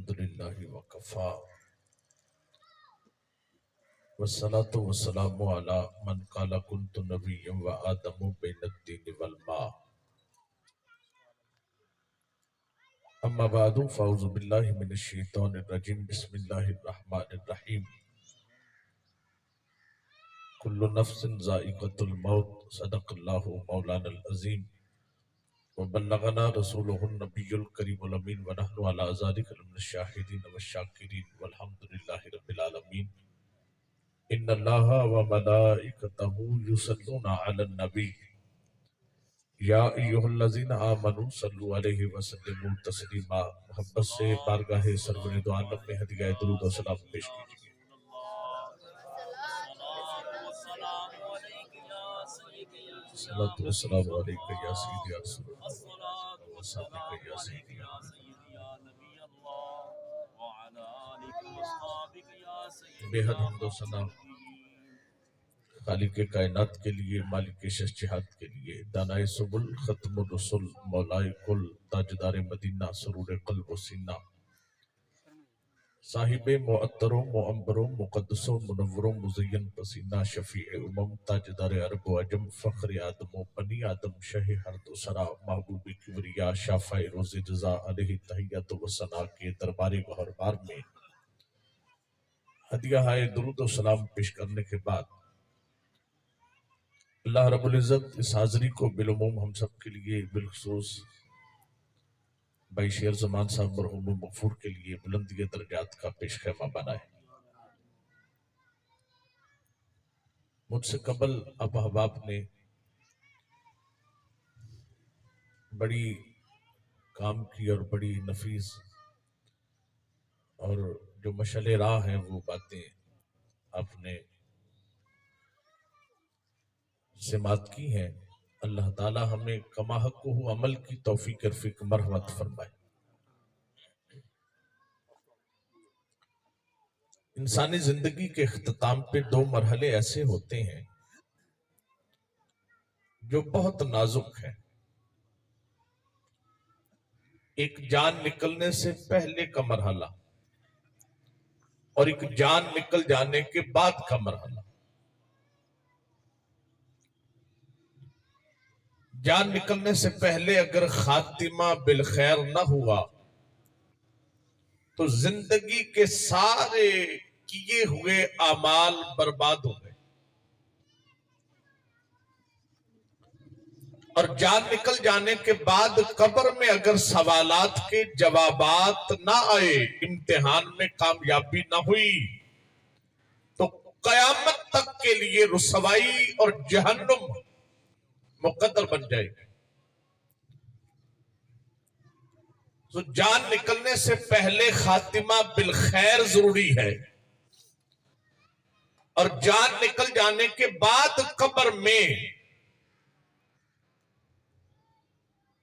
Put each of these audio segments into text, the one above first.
الحمدللہ وکفا والصلاة والسلام علی من قال کنت نبیا و آدم بین الدین والماء اما بعد فاعوذ باللہ من الشیطان الرجیم بسم اللہ الرحمن الرحیم کل نفس ذائقۃ الموت صدق اللہ مولانا العظیم وبلغنا رسولہ النبی الکریم الامین ونحن علی ذلک من الشاہدین والشاکرین والحمدللہ رب العالمین ان اللہ وملائکتہ یصلون علی النبی یا ایہا الذین آمنوا صلوا علیہ وسلموا تسلیما۔ محبت سے بارگاہ سرور دو عالم میں ہدیہ درود و سلام پیش کیجیے۔ صلاۃ والسلام علیکہ یا سیدی یا رسول اللہ وصحبہ یا سیدی یا بے حد حمد و ثنا خالق کائنات کے لیے، مالک شہنشاہت کے لیے، دانائے سبل، ختم الرسل، مولائے کل، تاجدار مدینہ، سرور قلب و سینہ، صاحب معطر و معمبر و مقدس و منور و مزین پسینہ، شفیع امم، تاجدار عرب و عجم، فخر آدم و بنی آدم، شہ حرد و سرا، محبوب کبریا، شافع روز جزا، علیہ تحیت و ثنا کے دربار گہربار میں ہدیہ درود و سلام پیش کرنے کے بعد اللہ رب العزت اس حاضری کو بالعموم ہم سب کے لیے، بالخصوص بھائی شیر زمان صاحب مرحوم مغفور کے لیے بلندی درجات کا پیش خیمہ بنائے۔ مجھ سے قبل اب احباب نے بڑی کام کی اور بڑی نفیس اور جو مشعل راہ ہیں وہ باتیں آپ نے سماعت کی ہیں۔ اللہ تعالی ہمیں کما حق عمل کی توفیق رفیق مرحمت فرمائے۔ انسانی زندگی کے اختتام پہ دو مرحلے ایسے ہوتے ہیں جو بہت نازک ہیں۔ ایک جان نکلنے سے پہلے کا مرحلہ اور ایک جان نکل جانے کے بعد کا مرحلہ۔ جان نکلنے سے پہلے اگر خاتمہ بالخیر نہ ہوا تو زندگی کے سارے کیے ہوئے اعمال برباد ہو گئے، اور جان نکل جانے کے بعد قبر میں اگر سوالات کے جوابات نہ آئے، امتحان میں کامیابی نہ ہوئی تو قیامت تک کے لیے رسوائی اور جہنم مقدر بن جائے گی۔ تو جان نکلنے سے پہلے خاتمہ بالخیر ضروری ہے، اور جان نکل جانے کے بعد قبر میں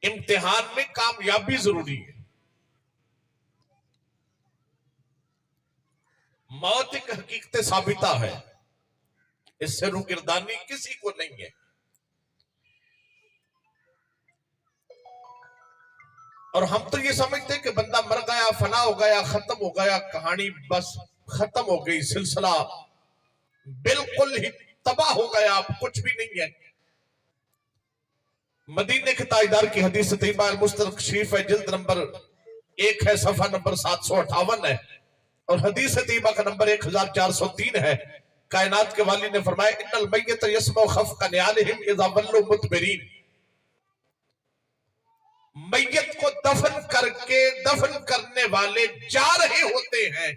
امتحان میں کامیابی ضروری ہے۔ موت ایک حقیقت ثابتہ ہے، اس سے روگردانی کسی کو نہیں ہے۔ اور ہم تو یہ سمجھتے کہ بندہ مر گیا، فنا ہو گیا، ختم ہو گیا، کہانی بس ختم ہو گئی، سلسلہ بالکل ہی تباہ ہو گیا، اب کچھ بھی نہیں ہے۔ مدینے کے تاجدار کی حدیث طیبہ المستدرک شریف ہے، جلد نمبر 1 ہے، صفحہ نمبر 758 ہے، اور حدیث طیبہ کا نمبر 1403 ہے۔ کائنات کے والی نے فرمایا ان المیت یسمع خفق نعالہم اذا ولوا مدبرین۔ میت کو دفن کرنے والے جا رہے ہوتے ہیں،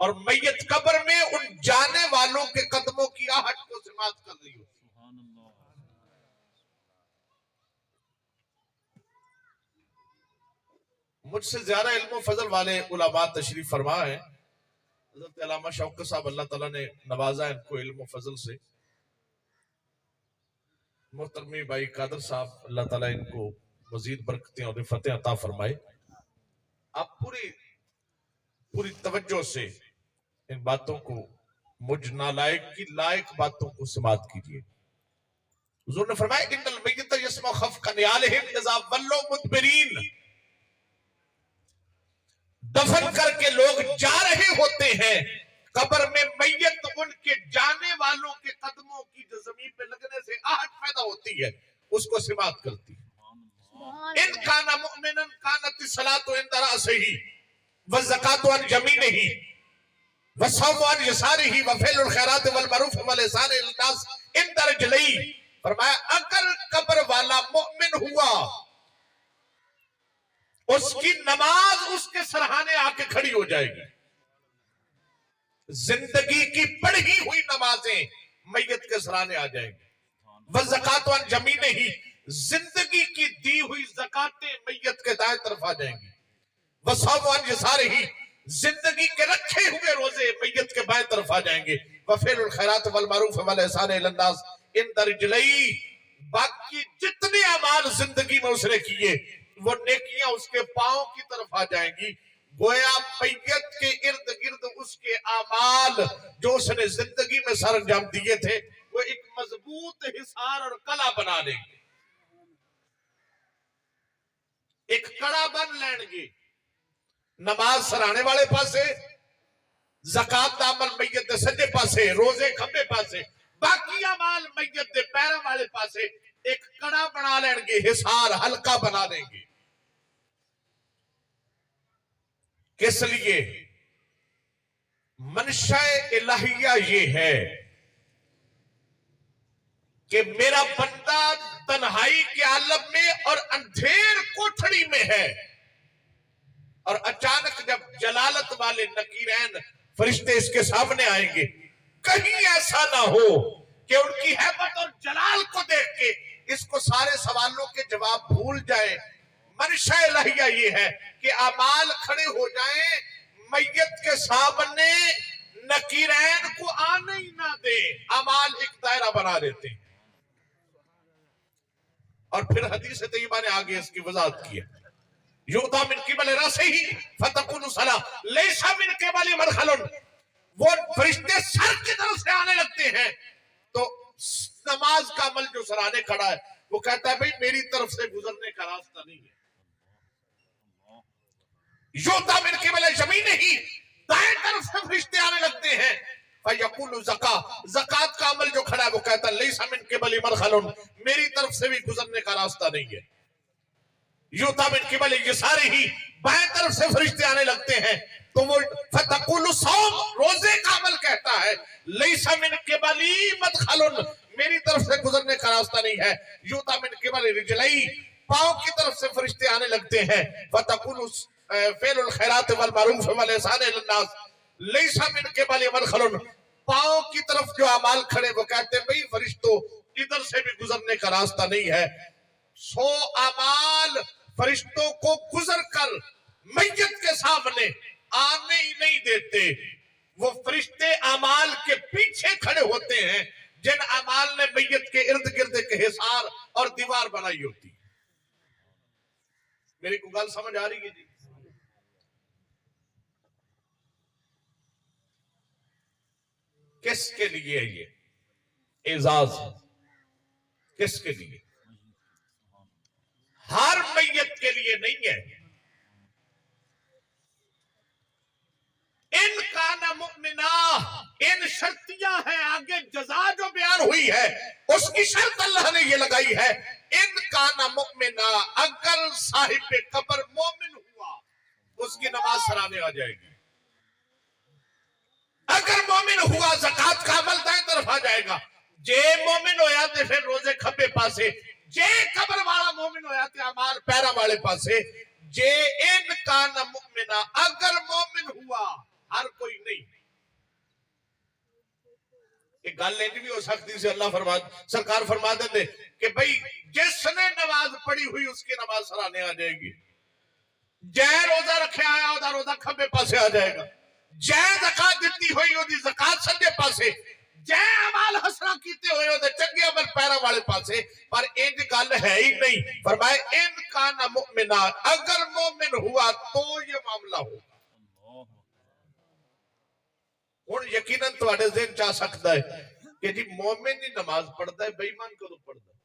اور میت قبر میں ان جانے والوں کے قدموں کی آہٹ کو سماعت کر رہی ہوتی ہے۔ مجھ سے زیادہ علم و فضل والے علماء تشریف فرما ہیں۔ حضرت علامہ شوکت صاحب اللہ تعالیٰ نے نوازا ان کو علم و فضل سے۔ محترمی بھائی قادر صاحب اللہ تعالیٰ ان کو مزید برکتیں اور رفتیں عطا فرمائے۔ آپ پوری توجہ سے ان باتوں کو، مجھ نالائق کی لائق باتوں کو سماعت کیجئے۔ حضور نے فرمایا ان المیت یسمع خفق نعالہم اذا ولوا مدبرین۔ دفن کر کے لوگ جا رہے ہوتے ہیں، قبر میں میت ان کے جانے والوں کے قدموں کی جو زمین پہ لگنے سے آہٹ پیدا ہوتی ہے اس کو سماعت کرتی ہے۔ ان کان مؤمنا کانت الصلاۃ عند رأسہ والزکاۃ عن یمینہ والصوم عن یسارہ وفعل الخیرات والمعروف والإحسان إلی الناس عند رجلہ۔ فرمایا اگر قبر والا مؤمن ہوا، اس کی نماز اس کے سرہانے آ کے کھڑی ہو جائے گی۔ زندگی کی پڑھی ہوئی نمازیں میت کے سرانے آ جائیں گی۔ وَالزَّكَاةُ عَنْ يَمِينِهِ، زندگی کی دی ہوئی زکاتیں میت کے دائیں طرف آ جائیں گی۔ وَالصَّوْمُ عَنْ يَسَارِهِ، زندگی کے رکھے ہوئے روزے میت کے بائیں طرف آ جائیں گے۔ وَفِعْلُ الْخَيْرَاتِ وَالْمَعْرُوفِ وَالْإِحْسَانِ إِلَى النَّاسِ عِنْدَ رِجْلَيْهِ، باقی جتنے اعمال زندگی میں اس نے کیے وہ نیکیاں اس کے پاؤں کی طرف آ جائیں گی۔ گویا میت کے ارد گرد اس کے اعمال جو اس نے زندگی میں سر انجام دیے تھے وہ ایک مضبوط حصار اور قلعہ بنا لیں گے، ایک کڑا بن لیں گے۔ نماز سرانے والے پاسے، زکات دا عمل میت دے سجے پاسے، روزے کھبے پاسے، باقی اعمال میت دے پیروں والے پاسے ایک کڑا بنا لیں گے، حصار حلقہ بنا لیں گے۔ کس لیے؟ منشاء الہیہ یہ ہے کہ میرا بندہ تنہائی کے عالم میں اور اندھیر کوٹھڑی میں ہے، اور اچانک جب جلالت والے نکیرین فرشتے اس کے سامنے آئیں گے، کہیں ایسا نہ ہو کہ ان کی ہیبت اور جلال کو دیکھ کے اس کو سارے سوالوں کے جواب بھول جائیں۔ منشاء الہیہ یہ ہے کہ اعمال کھڑے ہو جائیں، میت کے سامنے نکیرین کو آنے ہی نہ دے، اعمال ایک دائرہ بنا دیتے ہیں۔ اور پھر حدیث طیبہ نے آگے اس کی وضاحت کی ہے، یؤتیٰ من قبل رأسہ فتقول الصلاۃ لیس من قبل مدخل، وہ فرشتے سر کی طرف سے آنے لگتے ہیں تو نماز کا عمل جو سرانے کھڑا ہے وہ کہتا ہے بھئی میری طرف سے گزرنے کا راستہ نہیں ہے۔ یؤتیٰ من قبل یمینہ، دائیں طرف سے فرشتے آنے لگتے ہیں، فیقول الزکاۃ، زکات کا عمل جو کھڑا ہے وہ کہتا ہے لیس من قبل مدخل، میری طرف سے بھی گزرنے کا راستہ نہیں ہے۔ یؤتیٰ من قبل یسارہ، بائیں طرف سے فرشتے آنے لگتے ہیں تو وہ فتقول الصوم، روزے کا عمل کہتا ہے لیس من قبل مدخل، میری طرف سے گزرنے کا راستہ نہیں ہے۔ یؤتیٰ من قبل رجلہ، پاؤں کی طرف سے فرشتے آنے لگتے ہیں، فتقول فعل الخیرات والمعروف والإحسان إلی الناس لیس من قبل مدخل، پاؤں کی طرف جو اعمال کھڑے وہ کہتے ہیں بھئی فرشتوں ادھر سے بھی گزرنے کا راستہ نہیں ہے۔ 100 اعمال فرشتوں کو گزر کر میت کے سامنے آنے ہی نہیں دیتے، وہ فرشتے اعمال کے پیچھے کھڑے ہوتے ہیں جن اعمال نے میت کے ارد گرد کے حصار اور دیوار بنائی ہوتی۔ میری کو گل سمجھ آ رہی ہے جی؟ کس کے لیے یہ اعزاز؟ کس کے لیے؟ ہر میت کے لیے نہیں ہے۔ ان کان مؤمنا، ان شرطیاں ہیں، آگے جزا جو بیان ہوئی ہے اس کی شرط اللہ نے یہ لگائی ہے، ان کان مؤمنا، اگر صاحب قبر مومن ہوا اس کی نماز سرانے آ جائے گی۔ اگر مومن ہوا زکات کا عمل دائیں طرف آ جائے گا، جے مومن ہویا تے پھر روزے کھبے پاسے، جے قبر والا مومن ہویا تے اعمال پیرا والے پاسے۔ جے ان کان مؤمنا، اگر مومن ہوا، ہر کوئی نہیں۔ ایک گل نہیں بھی ہو سکتی سے اللہ سرکار فرما دیتے کہ بھئی جس نے نماز پڑھی ہوئی اس کی نماز سرانے آ جائے گی، جے روزہ رکھے آیا ہوتا روزہ کھبے پاسے آ جائے گا، جے زکات دیتی ہوئی ہوتی زکات سجے پاسے، جے عمال حسنہ کیتے ہوئے ہوتے چنگے عمل پیرا والے پاسے۔ پر ایک گل ہے ہی نہیں، فرمائے ان کان مؤمنا، اگر مومن ہوا تو یہ معاملہ ہوگا۔ اور یقیناً تمہارے ذہن چاہ سکتا ہے کہ جی مومن ہی نماز پڑھتا ہے، بے ایمان کدوں پڑھتا ہے؟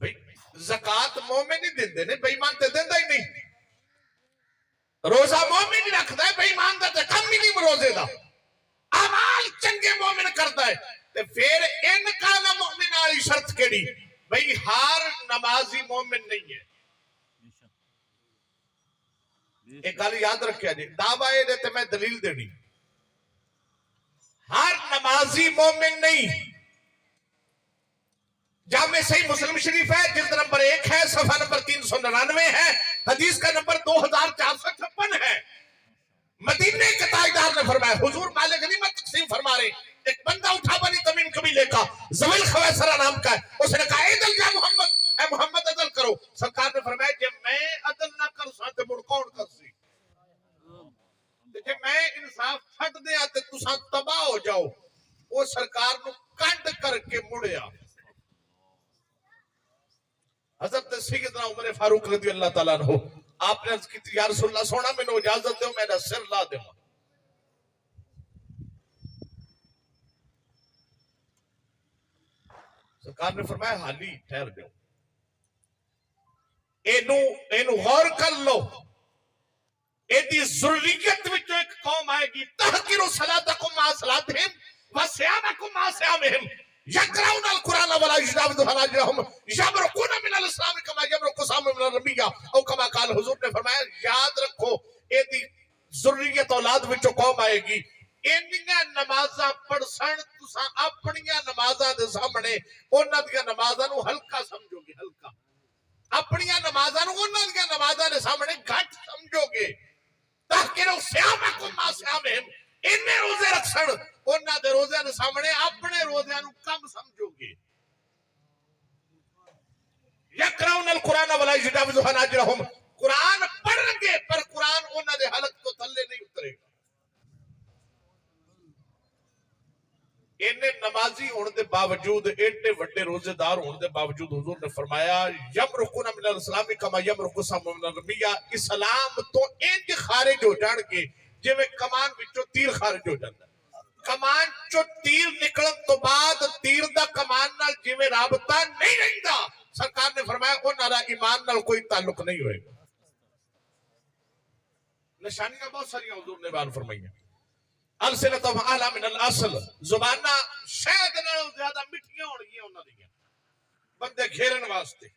بھئی زکات مومن ہی دیندے نے، بے ایمان تے دیندہ ہی نہیں۔ روزہ مومن رکھتا ہے، بے ایمان دا تے کم ہی نہیں روزے دا، اعمال چنگے مومن کرتا ہے، تے پھر ان کا نہ مومن والی شرط کیڑی، بھئی ہر نمازی مومن نہیں ہے۔ ایک گل یاد رکھیا جی، دعویٰ دیتے میں دلیل دینی، ہر نمازی مومن نہیں۔ جامع صحیح مسلم شریف ہے، جلد نمبر 1 ہے، صفحہ نمبر 399 ہے، حدیث کا نمبر 2456 ہے۔ مدینے کے تاجدار نے فرمایا، حضور مال غنیمت تقسیم فرما رہے، ایک بندہ اٹھا بنی تمیم قبیلے کا، زویل خویسرہ نام کا ہے، اس نے کہا عدل یا محمد، اے محمد عدل کرو۔ سرکار نے فرمایا جب میں عدل نہ کر ساتے مڑ کون کر سی، جب میں انصاف پھٹ دیا تے تساں تباہ ہو جاؤ۔ وہ سرکار نو کنڈ کر کے مڑیا۔ حضرت سیدنا عمر فاروق رضی اللہ تعالیٰ عنہ، آپ نے عرض کی یا رسول اللہ سونا میں نے اجازت دے میرا سر لا دے۔ سرکار نے فرمایا حالی ٹھہر جاؤ، اینو غور کر لو، ایدی ضروریت وچ ایک قوم آئے گی، تحقیر صلاتکم مع صلاتہم وصیامکم مع صیامہم، یقرؤون القرآن ولا یجاوز حناجرہم یمرقون من الاسلام کما یمرق السہم من الرمیہ، او کما قال حضور نے فرمایا یاد رکھو ایدی ضروریت اولاد وچ قوم آئے گی، انیاں نمازاں پڑھسن تساں اپنیاں نمازاں دے سامنے انہاں دیاں نمازاں نو ہلکا سمجھو گے، ہلکا اپنیاں نمازاں نو انہاں دیاں نمازاں دے سامنے گھٹ سمجھو گے۔ تحقیروا صیامکم مع صیامہم، انہیں روزے رکھسن انہاں دے روزے دے سامنے اپنے روزے نو کم سمجھو گے۔ یقرؤون القرآن ولا یجاوز حناجرہم، قرآن پڑھیں گے پر قرآن انہاں دے حلق تو تھلے نہیں اترے گا۔ انہیں نمازی ہونے دے باوجود، ایڈے وڈے روزے دار ہونے دے باوجود حضور نے فرمایا یمرقون من الاسلام کما یمرق السہم من الرمیہ، اسلام تو انج خارج ہو جان گے جویں کمان وچوں تیر خارج ہو جاندا ہے۔ کمان چو تیر نکلن تو بعد تیر دا کمان نال جویں رابطہ نہیں رہندا، سرکار نے فرمایا انہاں دا ایمان نال کوئی تعلق نہیں ہوئے گا۔ نشانیاں بہت ساری حضور نے بیان فرمائیاں۔ السنتہم اعلی من الاصل، زبانہ شہد نالوں زیادہ مٹھیاں ہون گیاں انہاں دیاں بندے گھیرن واسطے۔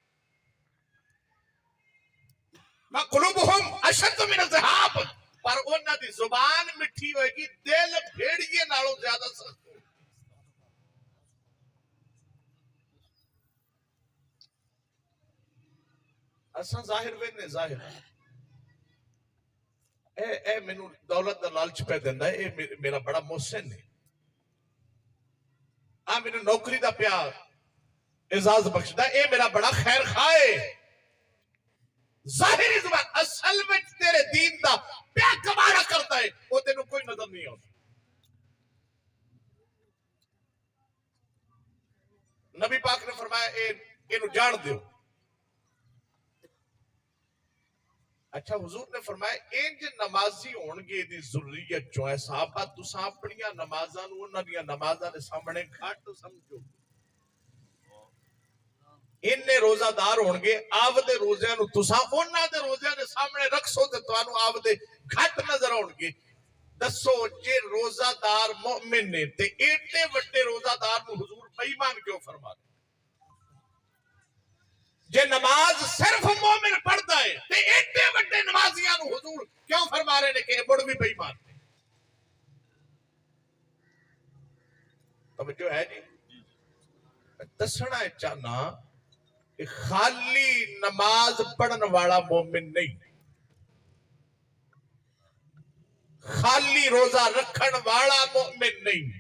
وقلوبہم اشد من الذھاب، پر انہاں دی زبان مٹھی ہوئے گی، دل بھیڑیے نالوں زیادہ سخت ہوئے گی۔ اساں ظاہر وینے ظاہر اے میں دولت دا لالچ پہ دیندہ ہے، اے میرا بڑا محسن ہے، میں نوکری دا پیا اعزاز بخشدہ، اے میرا بڑا خیر خواہ، ظاہری زبان اصل میں تیرے دین دا پیا کمارا کرتا ہے، وہ تینوں کوئی نظر نہیں ہوتا۔ نبی پاک نے فرمایا اینو جان دیو۔ اچھا حضور نے فرمایا انج نمازی ہونگے دی ضروریت جو ہے صحابہ تساں اپنیاں نمازاں نو انہاں دیاں نمازاں دے سامنے گھٹ سمجھو، انہیں روزہ دار ہونگے آودے روزیاں نو تساں انہاں دے روزیاں دے سامنے رکھسو تے توانو آودے گھٹ نظر ہونگے۔ دسو جے روزہ دار مومن نے تے ایڈے وڈے روزہ دار نو حضور بے ایمان کیوں فرما دے؟ جے نماز صرف مومن پڑھتا ہے تے ایڈے وڈے نمازیاں نو حضور کیوں فرما رہے نے کہ بڑھ بھی بے ایمان ہے؟ توجہ ہے جی؟ دسنا چاہنا خالی نماز پڑھن والا مومن نہیں، خالی روزہ رکھن والا مومن نہیں۔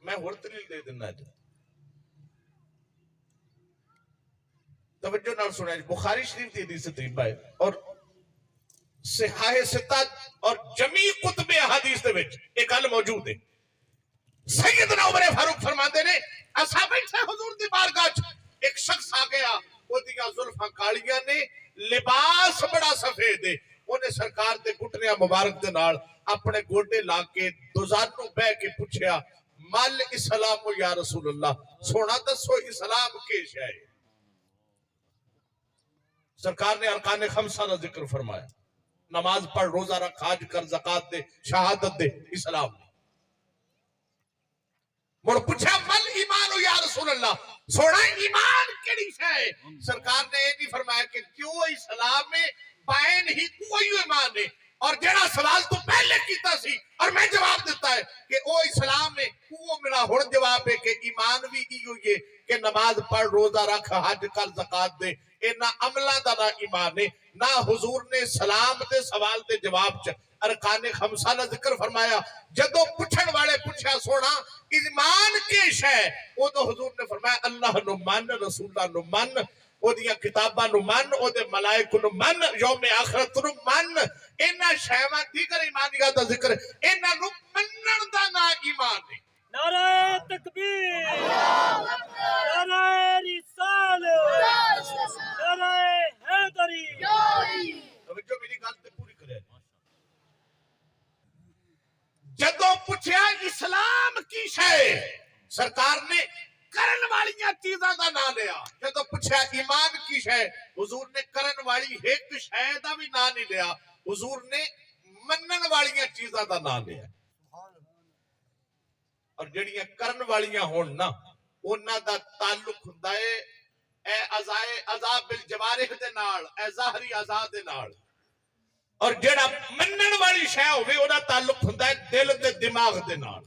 میں ہورتلیل دے دینا جا، توجہ نال سنیں، بخاری شریف دی حدیث طیبہ ہے اور صحاح ستہ اور جمیع کتب احادیث دے وچ ایک حل موجود ہے۔ سیدنا عمر فاروق فرماتے نے اصحاب بیٹھے حضور دی بارگاہ ایک شخص آ گیا، وہ دیاں زلفاں کالیاں نے، لباس بڑا سفید ہے، انہیں سرکار دے گھٹنیاں مبارک دے نال اپنے گوڑے لا کے دوزانوں بہ کے پوچھیا مال اسلام یا رسول اللہ، سونا دسو اسلام کے شے؟ سرکار نے ارکان خمسہ کا ذکر فرمایا، نماز پڑھ، روزہ رکھ، حج کر، زکات دے، شہادت دے، اسلام دے۔ مڑ پوچھا مل ایمان یا رسول اللہ، سونا ایمان کیڑی ہے؟ سرکار نے یہ نہیں فرمایا کہ کیوں اسلام میں بائن ہی کوئی ایمان ہے، اور جڑا سوال تو پہلے کیتا سی اور میں جواب دیتا ہے کہ او اسلام میں وہ میرا ہن جواب ہے کہ ایمان بھی کی ہوئی ہے کہ نماز پڑھ، روزہ رکھ، حج کر، زکات دے، اے نہ عملہ دا نہ ایمان ہے۔ نہ حضور نے سلام دے سوال دے جواب چ ارکان خمسہ کا ذکر فرمایا۔ جدو پوچھن والے پوچھا سونا ایمان کیش ہے، وہ تو حضور نے فرمایا اللہ نو من، رسول اللہ نو من، او دیا کتاباں نو من، او دے ملائک نو من، یوم آخرت نو من، اینا شہوان دیگر ایمانیات دا ذکر، اینا نو منن دا نا ایمان ہے۔ نعرہ تکبیر، نعرہ رسالت، نعرہ حیدری۔ توجہ میری گل تے پوری کرے۔ جدو پوچھا اسلام کی شے، سرکار نے کرن والیاں چیزاں دا نام لیا۔ جدو پوچھا ایمان کی شے، حضور نے کرن والی ایک شے دا بھی نام نہیں لیا، حضور نے منن والیاں چیزاں دا نام لیا۔ اور جڑیاں کرن والیاں ہون نا، انہاں دا تعلق ہوندا ہے اے اعضاء بالجوارح دے نال، اے ظاہری اعضاء دے نال۔ اور جڑا منن والی شے ہوے انہاں تعلق ہوندا ہے دل تے دماغ دے نال۔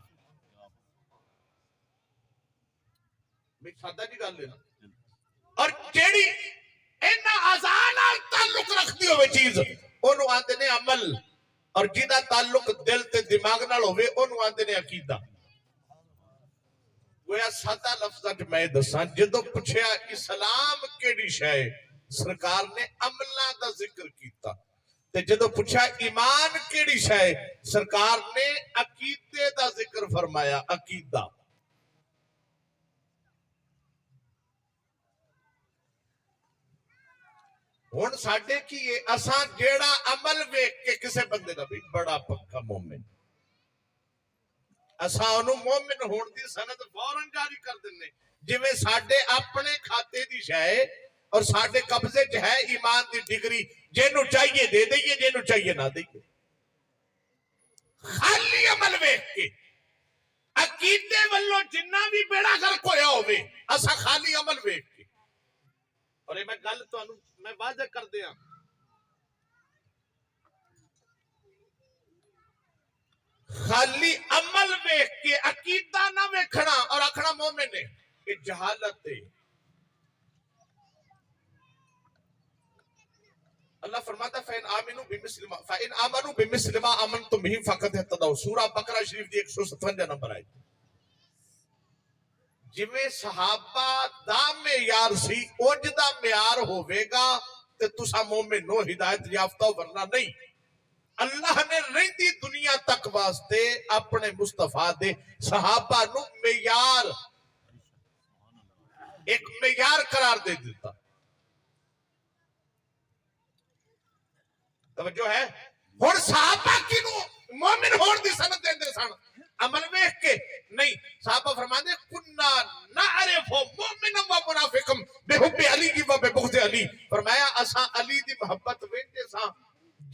میں سادہ جی گل ہے نا۔ اور جیڑی انہاں اعضاء نال تعلق رکھدی ہوے چیز اونوں آندے نے عمل، اور جہدا تعلق دل تے دماغ نال ہوے اونوں آندے نے عقیدہ۔ گویا سادہ لفظاں وچ میں دساں، جدوں پوچھیا اسلام کیڑی شے، سرکار نے عملاں دا ذکر کیتا، تے جدوں پوچھا ایمان کیڑی شے، سرکار نے عقیدے دا ذکر فرمایا، عقیدہ۔ ہن ساڈے کی اساں جیڑا عمل ویکھ کے کسے بندے دا بھی بڑا پکا مومن، اساں انہوں مومن ہون دی سند فوراً جاری کر دینے، جویں ساڈے اپنے کھاتے دی شے اور ساڈے قبضے چ ہے ایمان دی ڈگری، جینوں چاہیے دے دئیے، جینوں چاہیے نہ دئیے۔ خالی عمل ویکھ کے عقیدے والوں جنہ بھی بیڑا غرق ہویا ہوئے، اساں خالی عمل ویکھ کے۔ اور یہ میں گل تانوں میں واضح کر دیاں، خالی عمل ویکھ کے عقیدہ نہ ویکھنا اور آکھنا مومن ہے، یہ جہالت ہے۔ اللہ فرماتا فَإِنْ آمَنُوا بِمِثْلِ مَا آمَنْتُمْ بِهِ فَقَدْ اهْتَدَوْا، سورہ بقرہ شریف دی 157 نمبر آئی۔ جویں صحابہ دا معیار سی اونج دا معیار ہوے گا تے تساں مومن نو، ہدایت یافتہ ورنہ نہیں۔ اللہ نے رہندی دنیا تک واسطے اپنے مصطفیٰ دے صحابہ نو معیار، ایک معیار قرار دے دیتا۔ توجہ ہے؟ ہن صحابہ کی نو مومن ہون دی سند دیندے سن، عمل ویکھ کے نہیں۔ صحابہ فرماندے کنا نعرف مومنا و منافقا بحب علی و ببغض علی، فرمایا اساں علی دی محبت ویندے ساں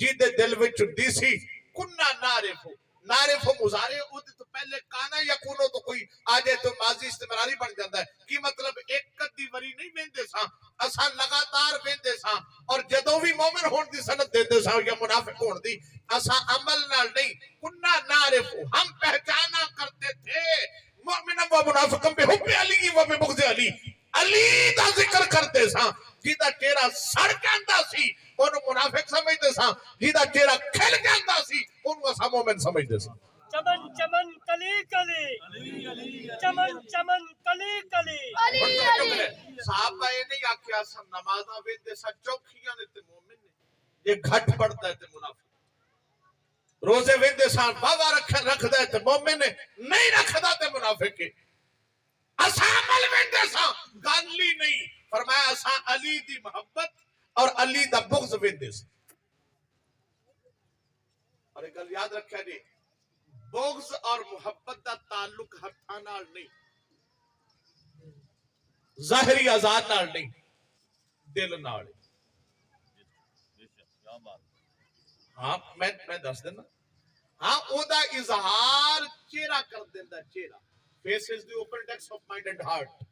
جی دے دل وچ دی سی۔ کنا نعرف مضارع اود تو پہلے کانا یکونو تو کوئی آجے تو ماضی استمراری بن جاتا ہے، کی مطلب ایک قدی وری نہیں ویندے ساں، اساں لگاتار ویندے ساں۔ اور جدوں بھی مومن ہون دی سند دیندے ساں یا منافق ہون دی، اساں عمل نال نہیں، کنا نعرف ہم پہچانا کرتے تھے مومنا و منافقا بحب علی و ببغض علی، علی دا ذکر کرتے ساں، جیدہ چہرہ سڑ جاندا سی انہوں منافق سمجھتے ساں، جیدہ چہرہ کھل جاندا سی انہوں اساں مومن سمجھتے ساں۔ چمن چمن کلی کلی، چمن چمن کلی کلی۔ صحابہ یہ نہیں آکھیا سا نمازہ ویندے سا چوکھیاں نے تے مومن نے، یہ گھٹ پڑتا ہے تے منافق، روزے ویندے سا بابا رکھ دے تے مومن نے، نہیں رکھ دا تے منافق کے۔ اساں عمل ویندے سا گالی نہیں، فرمایا اساں علی دی محبت اور علی دا بغض ویندے سا۔ اور ایک گل یاد رکھا جی، بغض اور محبت دا تعلق ہتھاں نال نہیں، ظاہری آزاد نال نہیں، دل نال۔ ہاں میں دس دینا ہاں او دا اظہار چہرہ کر دینا چہرہ face is the open text of mind and heart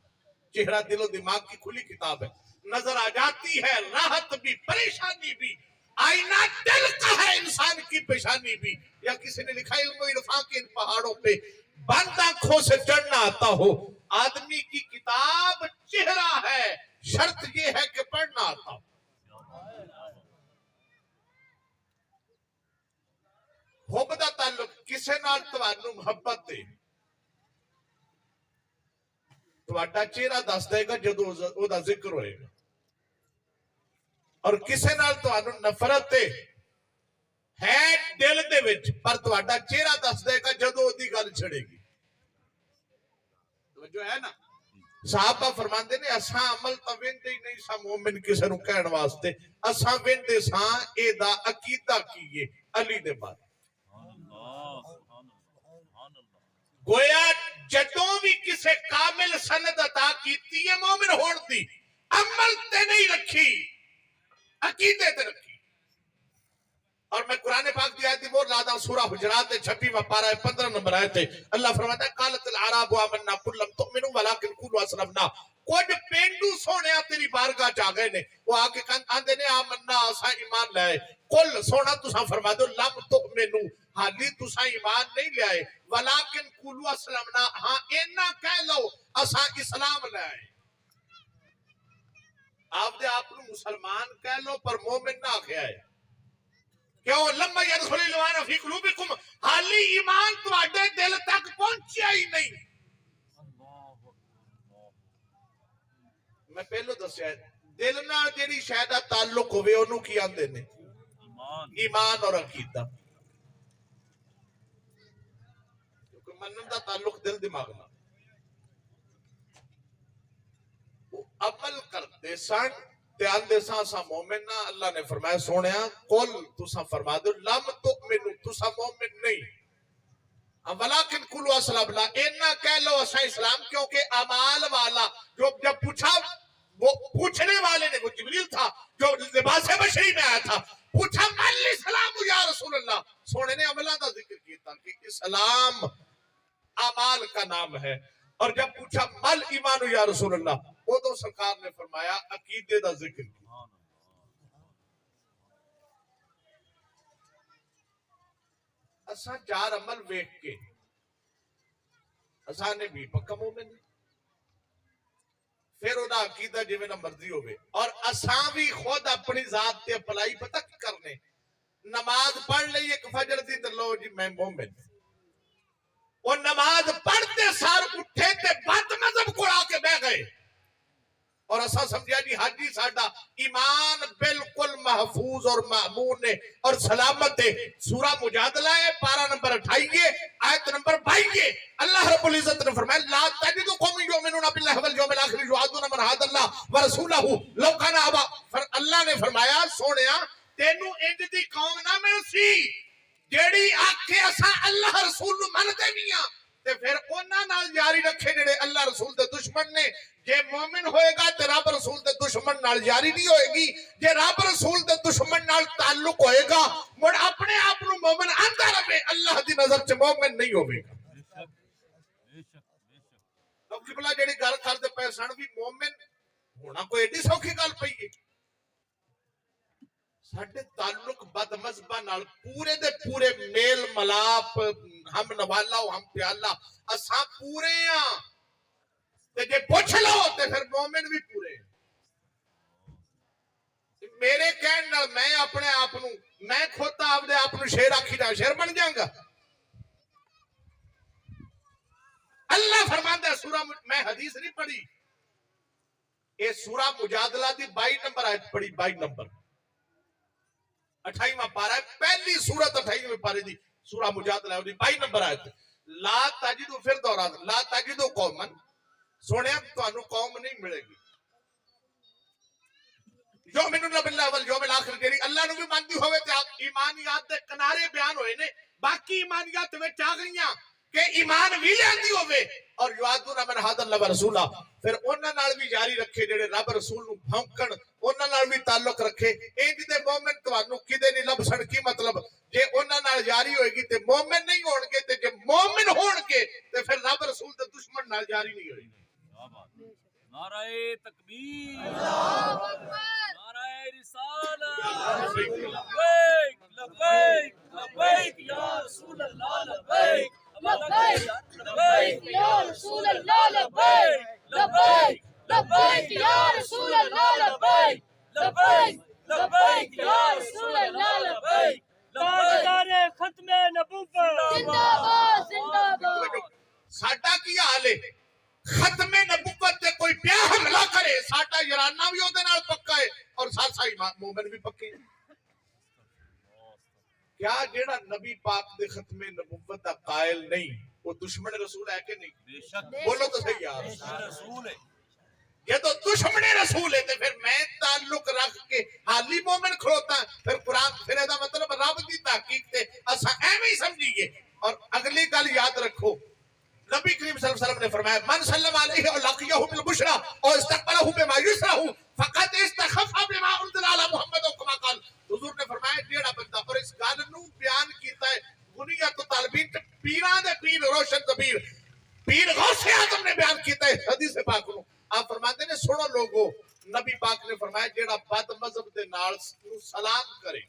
چہرہ دل و دماغ کی کھلی کتاب ہے نظر آ جاتی ہے راحت بھی پریشانی بھی آئینہ دل کا ہے انسان کی پیشانی بھی یا کسی نے لکھا علم و عرفان کے ان پہاڑوں پہ بند آنکھوں سے چڑھنا آتا ہو آدمی کی کتاب چہرہ ہے شرط یہ ہے کہ پڑھنا آتا ہو حب دا تعلق کسے نال توانو محبت دے تواڈا چہرہ دس دے گا جدو او دا ذکر ہوئے گا اور کسے نال توانو نفرت دے ہے دل دے وچ پر تواڈا چہرہ دس دے گا جدو او دی گل چھڑے گی جو ہے نا صحابہ فرماندے نے اساں عمل تا ویندے ہی نہیں سا مومن کسے نو کہن واسطے اساں ویندے ساں اے دا عقیدہ کیے علی دے بارے گویا جدوں بھی کسے کامل سند عطا کیتی ہے مومن ہون دی عمل تے نہیں رکھی عقیدے تے رکھی اور میں قرآن پاک دی آیت وہ لادا سورہ حجرات 26واں پارہ 15 نمبر آیت ہے اللہ فرماتا ہے قالت العرب آمنا قل لم تؤمنوا ولكن قولوا اسلمنا کچھ پینڈو سونیا تیری بارگاہ چ آ گئے نے وہ آ کے آندے نے آمنا اساں ایمان لائے قل سونا تساں فرما دو لم تؤمنوا حالی تساں ایمان نہیں لائے ولكن قولوا اسلمنا ہاں اینا کہہ لو اساں اسلام لائے آپ دے آپ نو مسلمان کہہ لو پر مومن نہ آخیا ہے کیوں لما یدخل الایمان فی قلوبکم حالی ایمان تواڈے دل تک پہنچیا ہی نہیں میں پہلو دسیا دل نال جیڑی شے دا تعلق ہوے اونوں کی آندے نے ایمان اور عقیدہ کیونکہ منن دا تعلق دل دماغ نال عمل کرتے سن تیان دے سا مومن نہ اللہ نے فرمایا سونیا قل تسا فرما دو لم تؤمنو تسا مومن نہیں ولیکن قولوا اسلمنا اینا کہہ لو اسا اسلام کیونکہ اعمال والا جو جب پوچھا وہ پوچھنے والے نے وہ جبریل تھا جو لباس بشری میں آیا تھا پوچھا مل اسلام یا رسول اللہ سونے نے عملہ دا ذکر کیا کہ اسلام اعمال کا نام ہے اور جب پوچھا مل ایمان یا رسول اللہ وہ تو سرکار نے فرمایا عقیدے دا ذکر کیا اساں چار عمل ویکھ کے اساں نے بھی پکا مومن پھر انہاں عقیدہ جویں نہ مرضی ہوئے اور اساں بھی خود اپنی ذات تے اپلائی پتہ کرنے نماز پڑھ لئی ایک فجر دی تے لو جی میں مومن وہ نماز پڑھتے سار اٹھے تے بد مذہب کو آ کے بہ گئے اور اسا سمجھا جی حاجی ساڈا ایمان بالکل محفوظ اور مامون ہے اور سلامت ہے سورہ مجادلہ ہے پارہ نمبر 28 آیت نمبر 22 اللہ رب العزت نے فرمایا لا تجد قوم یؤمنون باللہ والیوم الاخر یوادون من حاد اللہ ورسولہ لو کان آبا اللہ نے فرمایا سونیا تینوں انج دی قوم نہ مل سی جیڑی آکھے اسا اللہ رسول نو من دے میاں تے پھر انہاں نال یاری رکھے جڑے اللہ رسول دے دشمن نے جے مومن ہوئے گا تے رب رسول دے دشمن نال یاری نہیں ہوئے گی جے رب رسول دے دشمن نال تعلق ہوئے گا مڑ اپنے آپ نو مومن آندا رہے اللہ دی نظر چ مومن نہیں ہوئے گا اب قبلہ جڑی گل کردے پے سن بھی مومن ہونا کوئی ایڈی سوکھی گل پئی ہے ساڈے تعلق بد مذہباں نال پورے دے پورے میل ملاپ ہم نوالا ہم پیالا اساں پورے ہاں تے جے پوچھ لو تے پھر مومن بھی پورے میرے کہن نال میں اپنے آپ نو میں خود آپ دے آپ نو شیر آکھی جا شیر بن جاؤں گا اللہ فرماندا ہے سورہ میں حدیث نہیں پڑھی اے سورہ مجادلہ دی 22 نمبر آیت پڑھی 22 نمبر 28واں پارہ ہے پہلی سورت 28ویں پارے دی سورہ مجادلہ ہے 22 نمبر آیت لا تجدو پھر دوران لا تجدو قومن سونے تو انو قوم نہیں ملے گی یؤمنون باللہ والیوم الاخر جیڑی اللہ نو بھی مانتی ہوئے تے ایمانیات دے کنارے بیان ہوئے نے باقی ایمانیات وچ آ گئیاں کہ ایمان بھی لیندی ہوئے اور یوادون من حد اللہ و رسولہ پھر انہاں نال بھی جاری رکھے جڑے رب رسول نو بھونکن انہاں نال بھی تعلق رکھے انج دے مومن تانوں کدے نہیں لب سن کی مطلب جے انہاں نال جاری ہوئے گی تے مومن نہیں ہون گے تے جے مومن ہون گے تے پھر رب رسول دے دشمن نال جاری نہیں ہوئے گی نعرہ تکبیر اللہ اکبر نعرہ رسالت لبیک لبیک لبیک یا رسول اللہ لبیک لبیک لبیک یا رسول اللہ لبیک لبیک لبیک یا رسول اللہ لبیک لبیک لبیک یا رسول اللہ لبیک تاجدار ختم نبوت زندہ باد زندہ باد ساڈا کی حال ہے ختم نبوت تے کوئی پیا حملہ کرے ساڈا یارانہ بھی اودے نال پکا ہے اور ساتھ ساتھ مومن بھی پکے ہیں کیا جیڑا نبی پاک دے ختم نبوت دا قائل نہیں وہ دشمن رسول ہے کہ نہیں بے شک بولو تو صحیح یار رسول ہے یہ تو دشمن رسول ہے تے پھر میں تعلق رکھ کے حالی مومن کھڑوتا پھر قرآن پھر دا مطلب رب دی تحقیق تے اسا ایویں ہی سمجھیے اور اگلی گل یاد رکھو نبی کریم صلی اللہ علیہ وسلم نے فرمایا من سلم علیہ اور لقیہ بالبشرا اور استقبلہ بما یسرہ فقط استخف بما انزل علی محمد و کما قال حضور نے فرمایا جیڑا بندہ اور اس گل نو بیان کیتا ہے بنیت طالبین پیراں دے پیر روشن ضمیر پیر غوث اعظم نے بیان کیتا ہے حدیث پاک نو آپ فرماتے ہیں سنو لوگو نبی پاک نے فرمایا جیڑا بد مذہب دے نال سلام کرے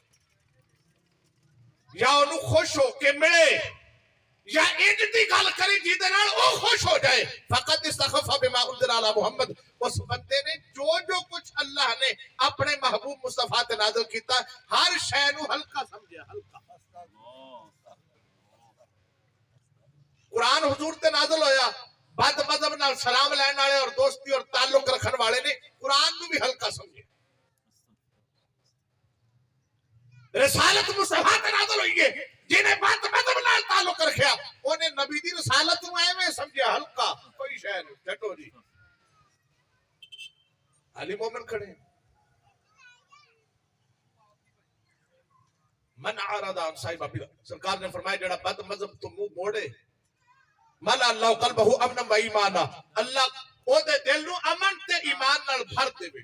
یا انہوں خوش ہو کے ملے یا انج دی گل کرے جی دے نال او خوش ہو جائے فقط استخف بما انزل علی محمد اس بندے نے جو کچھ اللہ نے اپنے محبوب مصطفیٰ تے نازل کیتا ہر شے نو ہلکا سمجھیا ہلکا قرآن حضور تے نازل ہویا بد مذہب نال سلام لین والے اور دوستی اور تعلق رکھن والے نے قرآن نو بھی ہلکا سمجھیا رسالت مصطفیٰ تے نازل ہوئی ہے جنہیں بد مذہب نال تعلق رکھیا انہیں نبی دی رسالت نو ایویں سمجھیا ہلکا کوئی شے نہیں چھٹو جی علی مومن کھڑے ہیں من عرض عن صاحب ابی سرکار نے فرمایا جڑا بد مذہب تو منہ موڑے مل اللہ قلبہ امن و ایمانا اللہ او دے دل نو امن تے ایمان نال بھر دے وے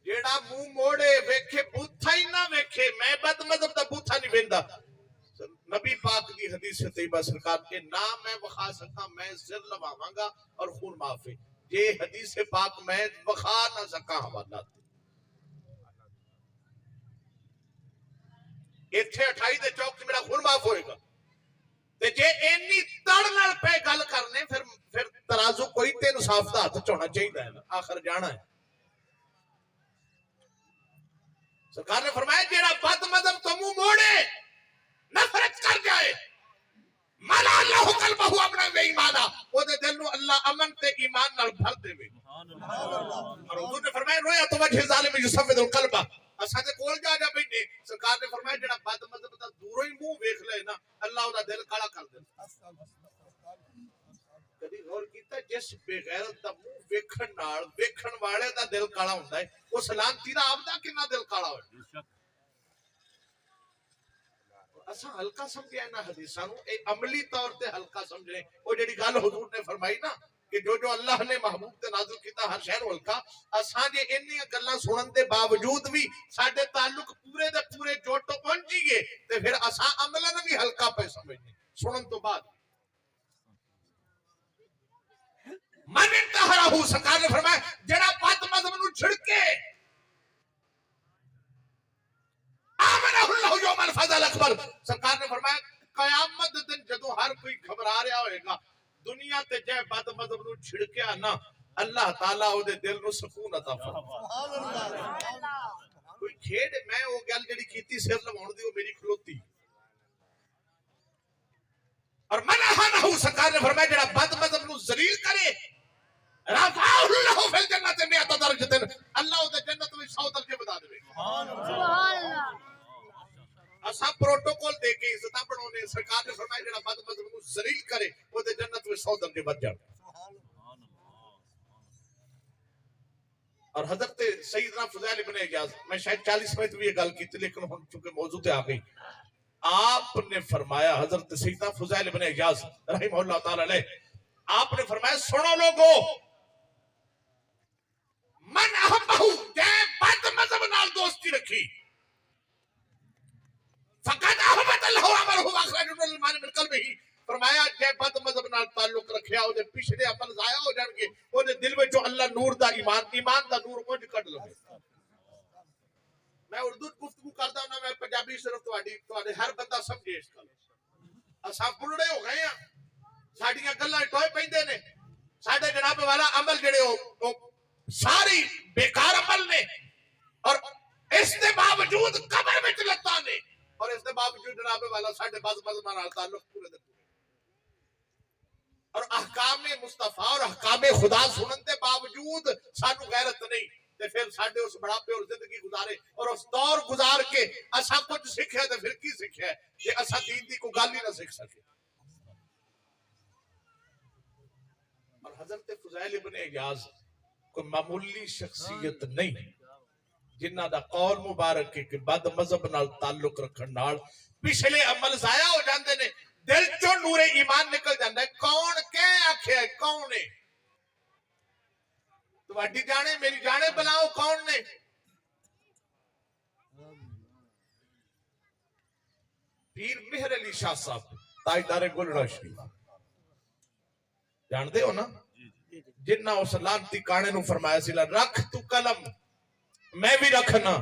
جیڑا منہ موڑے ویکھے بوتھا ہی نہ ویکھے میں بد مذہب دا بوتھا نہیں ویندا نبی پاک دی حدیث طیبہ سرکار کے نام میں وخا سکا میں سر لواواں گا اور خون معاف ہے یہ حدیث پاک میں وخا نہ سکا حوالات ایتھے 28 دے چوک سے میرا خون معاف ہوئے گا تے جے اینی تڑ نال پہ گل کرنے پھر ترازو کوئی تے انصاف دا ہاتھ چونا چاہیے ہے آخر جانا ہے سرکار نے فرمایا جیڑا بد مذہب تو منہ موڑے نفرت کر جائے مالا اللہ قلبہ اپنا بے ایمانا وہ دے دل نو اللہ امن تے ایمان نال بھر دے وے اور حضور نے فرمایا رویا تو وجہ ظالم یسفد القلب اساں دے کول جا بیٹھے سرکار نے فرمایا جڑا بد مذہب دا دوروں ہی منہ ویکھ لے نا اللہ دا دل کالا کر دے کبھی غور کیتا جس بے غیرت دا منہ ویکھن نال ویکھن والے دا دل کالا ہوندا ہے اس لعنتی دا آپ دا کنا دل کالا ہوئے اسا ہلکا سمجھے نا حدیثاں نو اے عملی طور تے ہلکا سمجھے او جڑی گل حضور نے فرمائی نا کہ جو اللہ نے محبوب تے نازل کیتا ہر شے نو ہلکا اساں جے انہی گلاں سنن دے باوجود بھی ساڈے تعلق پورے دے پورے جوڑ تو پہنچی گئے تے پھر اساں عملاً بھی ہلکا پہ سمجھنے سنن تو بعد من انتہرہو سرکار نے فرمایا جڑا بد مذہب نو چھڑکے آمنہ اللہ یوم الفضل الاکبر سرکار نے فرمایا قیامت دن جدو ہر کوئی گھبرا رہا ہوئے گا دنیا تے جے بد مذہب نو چھڑکیا نا اللہ تعالیٰ او دے دل نو سکون عطا فرمائے کوئی کھیڑ میں وہ گل جڑی کیتی سر لواؤن دی وہ میری کھلوتی اور منہانہو سرکار نے فرمایا جڑا بد مذہب نو ذلیل کرے رفعہ اللہ فی الجنت مئۃ درجۃ اللہ دے جنت میں 100 درجے بتا دے سبحان اللہ اسا پروٹوکول دے کے عزت بناونے سرکار نے فرمایا جڑا بد مذہب نو ذلیل کرے او دے جنت میں 100 درجے بچ جاندے اور حضرت سیدنا فضیل ابن اعجاز میں شاید 40 میں تو یہ گل کی تھی لیکن ہن چونکہ موضوع تے آ گئی آپ نے فرمایا حضرت سیدنا فضیل ابن عیاض رحمہ اللہ تعالی علیہ آپ نے فرمایا سنو لوگو من احبہو جے بد مذہب نال دوستی رکھی فقط احبت اللہ عملہ واخرج الایمان من قلبہ فرمایا جے بد مذہب نال تعلق رکھیا او دے پچھلے عمل ضائع ہو جان گے او دے دل وچوں اللہ نور دا ایمان دا نور اونج کڈ لوے میں اردو گفتگو کردا ہوں میں پنجابی صرف تواڈے ہر بندہ سمجھے اس گل اساں بلڑے ہو گئے ہیں ساڈیاں گلاں ٹوئے پیندے نے ساڈے جناب والا عمل جڑے او ساری بیکار عمل نے اور اس دے باوجود قبر وچ لتاں نے اور اس دے باوجود جناب والا ساڈے بعض مذہباں نال تعلق پورے دے پورے اور احکام مصطفیٰ اور احکام خدا سنن دے باوجود سانو غیرت نہیں تے پھر ساڈے اس بڑھاپے اور زندگی گزارے اور اس دور گزار کے اسا کچھ سیکھیا تے پھر کی سیکھیا کہ اسا دین دی کوئی گل ہی نہ سیکھ سکے اور حضرت فضیل ابن عیاض کوئی معمولی شخصیت نہیں جنہ دا قول مبارک ہے کہ بد مذہب نال تعلق رکھن نال پچھلے عمل ضائع ہو جاندے نے دل چوں نور ایمان نکل جاندا ہے کون کہ آکھیا ہے کون ہے تواڈی جانے میری جانے بلاؤ کون نے پیر مہر علی شاہ صاحب تاجدار گلڑا شریف جانتے ہو نا جنہ اس لانتی کانے نو فرمایا سی رکھ تو قلم میں بھی رکھنا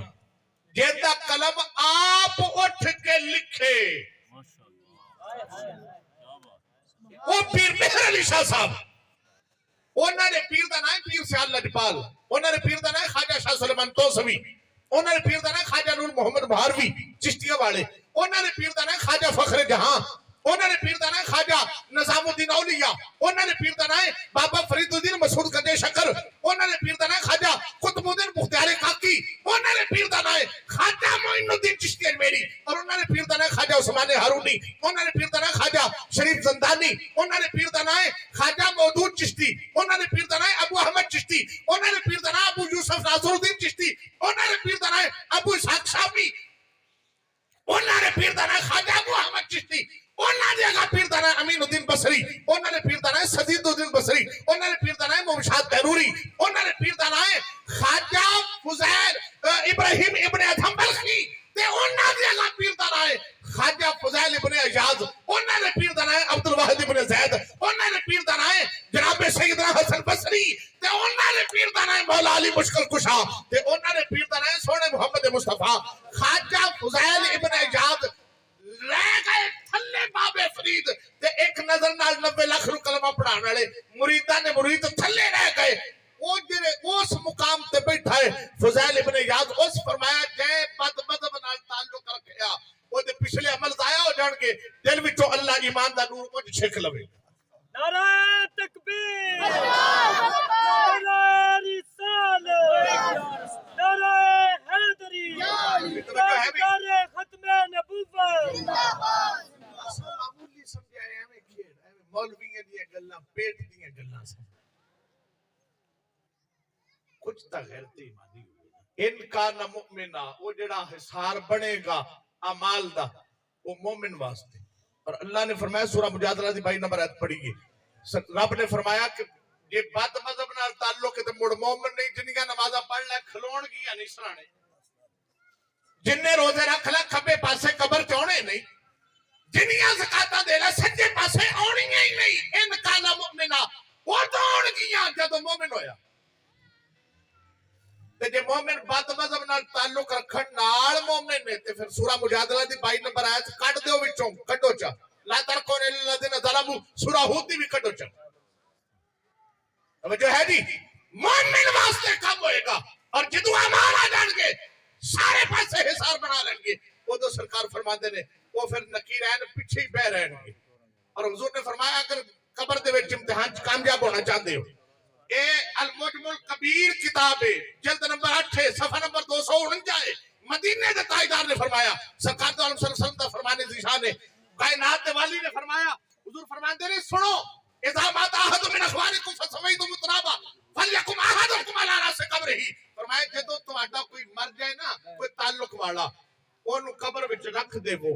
جیتا قلم آپ اٹھ کے لکھے وہ پیر مہر علی شاہ صاحب انہوں نے پیر دا نام پیر سیال لجپال انہوں نے پیر دا نام خواجہ شاہ سلیمان توسوی انہوں نے پیر دا نام خواجہ نور محمد بہاروی چشتیہ والے انہوں نے پیر دا نام خواجہ فخر جہاں انہوں نے پیر دا نام خواجہ نظام الدین اولیاء انہوں نے پیر دا نام بابا فرید الدین مسعود گنجے شکر انہوں نے پیر دا نام خواجہ قطب الدین مختار کاکی انہوں نے پیر دا نام خواجہ معین الدین چشتی اجمیری اور انہوں نے پیر دا نام خواجہ عثمان ہارونی انہوں نے پیر دا نام خواجہ شریف زندانی انہوں نے پیر دا نام خواجہ مودود چشتی انہوں نے پیر دا نام ابو احمد چشتی انہوں نے پیر دا نام ابو یوسف ناصر الدین چشتی انہوں نے پیر دا نام ابو اسحاق شامی انہوں نے پیر دا نام خواجہ ابو احمد چشتی انہوں نے اگا پیر دا نام امین الدین بصری انہوں نے پیر دا نام سدید الدین بصری انہوں نے پیر دا نام ممشاد بیروری انہوں نے پیر دا نام خواجہ فضیل ابراہیم ابن ادھم بلخی تے انہوں نے اگا پیر دا نام خواجہ فضیل ابن عیاض انہوں نے پیر دا نام عبدالواحد ابن زید انہوں نے پیر دا نام جناب سیدنا حسن بصری تے انہوں نے پیر دا نام مولا علی مشکل کشا تے انہوں نے پیر دا نام سونے محمد مصطفیٰ خواجہ فضیل ابن عیاض رہ گئے تھلے بابے فرید تے ایک نظر نال 90 لاکھ رو کلمہ پڑھانے والے مریداں نے مرید تھلے رہ گئے وہ جڑے اس مقام تے بیٹھا ہے فضیل ابن عیاض اس فرمایا جے بد مذہب نال تعلق رکھیا او دے پچھلے عمل ضائع ہو جان گے دل وچوں اللہ ایمان دا نور کچھ چھک لوے نعرہ تکبیر نعرہ رسالت نعرہ حیدری نعرہ ختم نبوت معمولی سمجھا ہے ہمیں کھیڑ مولویاں دی گلاں پیٹ دی گلاں سے کچھ تا غیرت ایمانی ان کا نہ مؤمنہ وہ جڑا حصار بنے گا اعمال دا وہ مومن واسطے اور اللہ نے فرمایا سورہ مجادلہ دی 22 نمبر آیت پڑھی گئی رب نے فرمایا کہ یہ بد مذہب نال تعلق ہے تے مڑ مومن نہیں جنیاں نمازاں پڑھ لے کھلون گیا نہیں سرانے جننے روزے رکھ لے کھبے پاسے قبر چونے نہیں جنیاں زکاتاں دے لے سجے پاسے آنی ہی نہیں ان کا نہ مؤمنہ وہ تو آن گیا جدو مومن ہویا تے جے مومن بد مذہب نال تعلق رکھن نال مومن نے تے پھر سورہ مجادلہ دی 22 نمبر آیت کٹ دیو وچوں کڈو چا لا ترکون الذین ظلموا سورہ ہود دی بھی کڈو چا توجہ ہے جی مومن واسطے کم ہوئے گا اور جدو اعمال آ جان گے سارے پاسے حصار بنا لیں گے وہ تو سرکار فرماندے نے وہ پھر نکیرین پیچھے ہی بہ رہن گے اور حضور نے فرمایا اگر قبر دے وچ امتحان کامیاب ہونا چاہتے ہو اے المجم الکبیر کتاب ہے جلد نمبر 8 صفحہ نمبر 249 مدینے دے تاجدار نے فرمایا سرکار دو عالم صلی اللہ علیہ وسلم دا فرمانے ذیشان نے کائنات دے والی نے فرمایا حضور فرماندے نے سنو اذا مات احد من اخوانکم فسویتم ترابا فلیکم احدکم علی راس قبرہ فرمایا جدو تہاڈا کوئی مر جائے نا کوئی تعلق والا اونوں قبر وچ رکھ دیو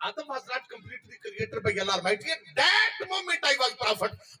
Adam was not completely created by Allah Almighty. At that moment I was prophet.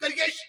creation,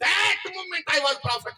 that moment I was prophet,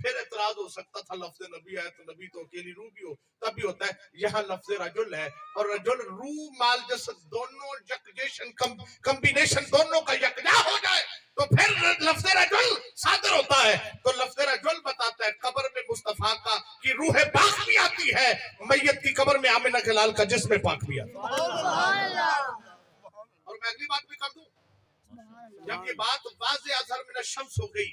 پھر اعتراض ہو سکتا تھا لفظ نبی ہے تو نبی تو اکیلی روح بھی ہو تب بھی ہوتا ہے. یہاں لفظ رجل ہے اور رجل روح مال جسد دونوں یکجیشن کمبینیشن دونوں کا یکجا ہو جائے تو پھر لفظ رجل صادر ہوتا ہے. تو لفظ رجل بتاتا ہے قبر میں مصطفیٰ کا کی روح پاک بھی آتی ہے, میت کی قبر میں آمنہ کے لال کا جسم پاک بھی آتا ہے. سبحان اللہ. اور میں اگلی بات بھی کر دوں, جب یہ بات واضح اظہر من الشمس ہو گئی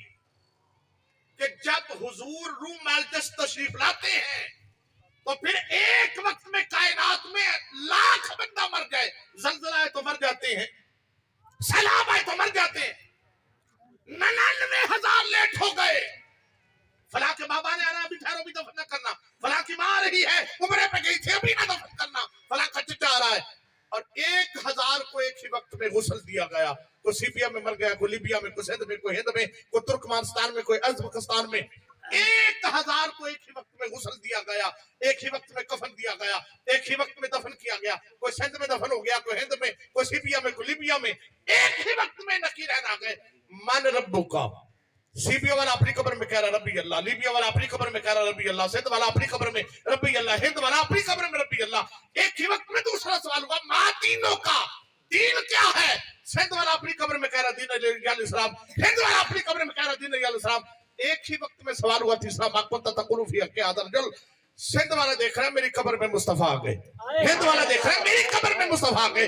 کہ جب حضور روح مالجس تشریف لاتے ہیں تو پھر ایک وقت میں کائنات میں لاکھ بندہ مر جائے, زلزلہ آئے تو مر جاتے ہیں, سیلاب آئے تو مر جاتے ہیں, 99,000 لیٹ ہو گئے, فلاں کے بابا نے آنا ابھی ٹھہرو بھی دفن نہ کرنا, فلاں کی ماں رہی ہے عمرے پہ گئی تھی ابھی نہ دفن کرنا, فلاں کا چچا آ رہا ہے. اور 1,000 کو ایک ہی وقت میں غسل دیا گیا, کوئی سیپیا میں مر گیا, کوئی لیبیا میں, کوئی سندھ میں, کوئی ہند میں, کوئی ترکمانستان میں, کوئی ازبکستان میں, 1,000 کو ایک ہی وقت میں غسل دیا گیا, ایک ہی وقت میں کفن دیا گیا, ایک ہی وقت میں دفن کیا گیا, کوئی سندھ میں دفن ہو گیا, کوئی ہند میں, کوئی سیپیا میں, کوئی لیبیا میں, ایک ہی وقت میں نقیرین آ گئے. من ربو کا سیبیا والا اپنی قبر میں کہہ رہا ربی اللہ, لیبیا والا اپنی قبر میں کہہ رہا ربی اللہ, سندھ والا اپنی قبر میں ربی اللہ, ہند والا اپنی قبر میں ربی اللہ. ایک ہی وقت میں دوسرا سوال ہوا ماں دینوں کا دین کیا ہے, سندھ والا اپنی قبر میں کہہ رہا دین علیہ السلام, ہند والا اپنی قبر میں کہہ رہا دین علیہ السلام. ایک ہی وقت میں سوال ہوا تیسرا ما کنت تقول فی حق ھذا الرجل, سندھ والا دیکھ رہا ہے میری قبر میں مصطفیٰ آ گئے, ہند والا دیکھ رہا ہے میری قبر میں مصطفیٰ آ گئے,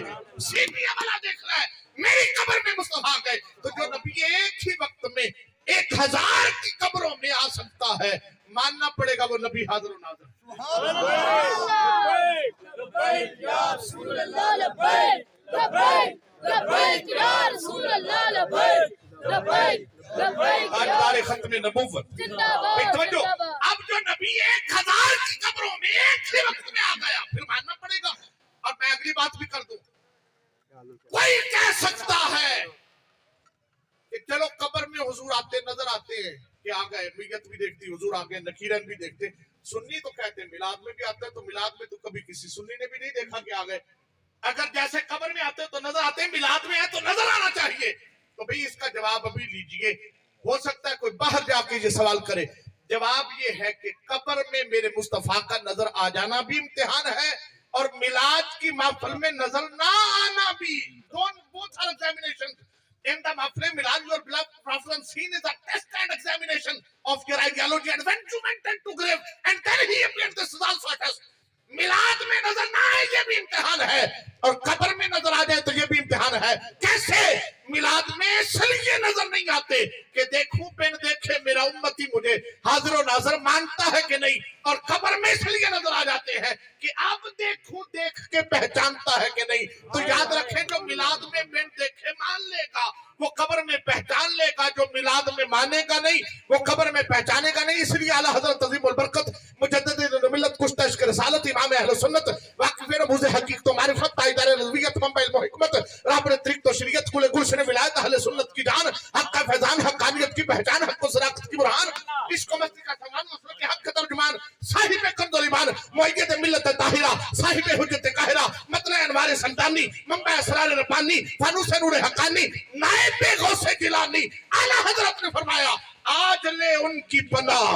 سیبیا والا دیکھ رہا ہے میری قبر میں مصطفیٰ آ گئے. تو جو نبی ایک ہی وقت میں 1,000 کی قبروں میں آ سکتا ہے, ماننا پڑے گا وہ نبی حاضر و ناظر. لبیک یا رسول اللہ لبیک لبیک لبیک یا رسول اللہ لبیک لبیک لبیک آج یا بار ختم نبوت. زندہ باد ایک توجہ, زندہ باد. اب جو نبی 1,000 کی قبروں میں ایک ہی وقت میں آ گیا پھر ماننا پڑے گا. اور میں اگلی بات بھی کر دوں, کوئی کہہ سکتا ہے کہ چلو قبر میں حضور آتے نظر آتے ہیں کہ آ گئے, میت بھی دیکھتی حضور آ گئے, نکیرن بھی دیکھتے, سنی تو کہتے ہیں میلاد میں بھی آتا ہے, تو میلاد میں تو کبھی کسی سنی نے بھی نہیں دیکھا کہ آ گئے. اگر جیسے قبر میں آتے تو نظر آتے ہیں, میلاد میں ہے تو نظر آنا چاہیے. تو بھئی اس کا جواب ابھی لیجئے, ہو سکتا ہے کوئی باہر جا کے یہ سوال کرے. جواب یہ ہے کہ قبر میں میرے مصطفیٰ کا نظر آ جانا بھی امتحان ہے اور میلاد کی محفل میں نظر نہ آنا بھی. both are examinations. In the محفل میلاد your beloved prophet and seen is a test and examination of your ideology, and when you went into grave and then he appeared, this is also a test. میلاد میں نظر نہ آئے یہ بھی امتحان ہے اور قبر میں نظر آ جائے تو یہ بھی امتحان ہے. کیسے؟ میلاد میں اس لیے نظر نہیں آتے کہ دیکھوں بن دیکھے میرا امتی مجھے حاضر و ناظر مانتا ہے کہ نہیں, اور قبر میں اس لیے نظر آ جاتے ہیں کہ اب دیکھوں دیکھ کے پہچانتا ہے کہ نہیں. تو یاد رکھیں جو میلاد میں بن دیکھے مان لے گا وہ قبر میں پہچان لے گا, جو میلاد میں مانے گا نہیں وہ قبر میں پہچانے گا نہیں. اس لیے اعلیٰ حضرت عظیم البرکت مجدد ملت کشتہ عشق رسالت امام اہل سنت واقف رموز حقیقت و معرفت پائیدار رضویت منبع علم و حکمت رابر طریقت و شریعت کل گلشن ولایت اہل سنت کی جان, حق کا فیضان, حقانیت کی پہچان, حق و صداقت کی برہان, عشق و مستی کا سامان, مسلک حق کا ترجمان, صاحب کنز و ایمان, معید ملت طاہرہ, صاحب حجت قاہرہ, مطلع انوار سمدانی, منبع اسرار ربانی, فانوس نور حقانی, نائب غوث جیلانی. اعلیٰ حضرت نے فرمایا آج لے ان کی پناہ,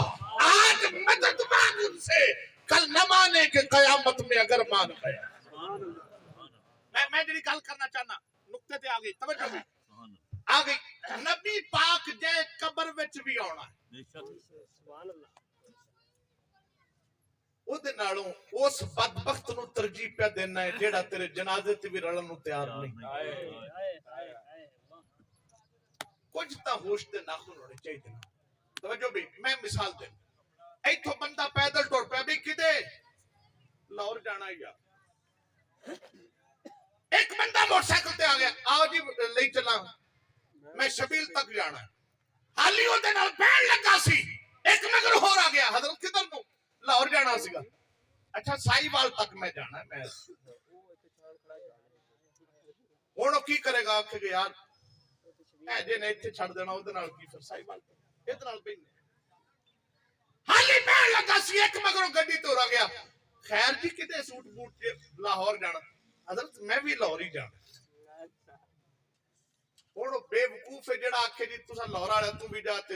آج مدد مانگ ان سے, کل نہ مانے کہ قیامت میں اگر مان گیا. میں جنہی گل کرنا چاہنا نقطے تے آگئی, توجہ میں آگئی. نبی پاک جے قبر وچ بھی آنا ہے, او دے نالوں اس بدبخت نو ترجیح پہ دینا ہے جیڑا تیرے جنازے تے بھی رڑن نو تیار نہیں. کچھ تا ہوش تے ناخن ہونے چاہیے دینا. توجہ بھی میں مثال دیں, ایتھو بندہ پیدل ٹور پہ بھی کدے لاہور جانا ہے یا ایک بندہ موٹر سائیکل تے آ گیا, آؤ جی لے چلا میں شبیل تک جانا ہے, حالی ہوتے نال بین لگا سی, ایک مگر ہو رہا گیا حضرت کدھر نو لاہور جانا سی گا, اچھا سائی وال تک میں جانا ہے, میں ہونو کی کرے گا کہ یار اے جے نے اتھے چھڑ دینا ادھر نال کی, پھر سائی وال ادھر نال بین حالی بین لگا سی, ایک مگروں گڈی تو رہ گیا, خیر جی کدے سوٹ بوٹ کے لاہور جانا, حضرت میں بھی لاہور ہی جانا. ہوں بے وقوف ہے جڑا آکھے جی تساں لاہور والے تو بھی جاتے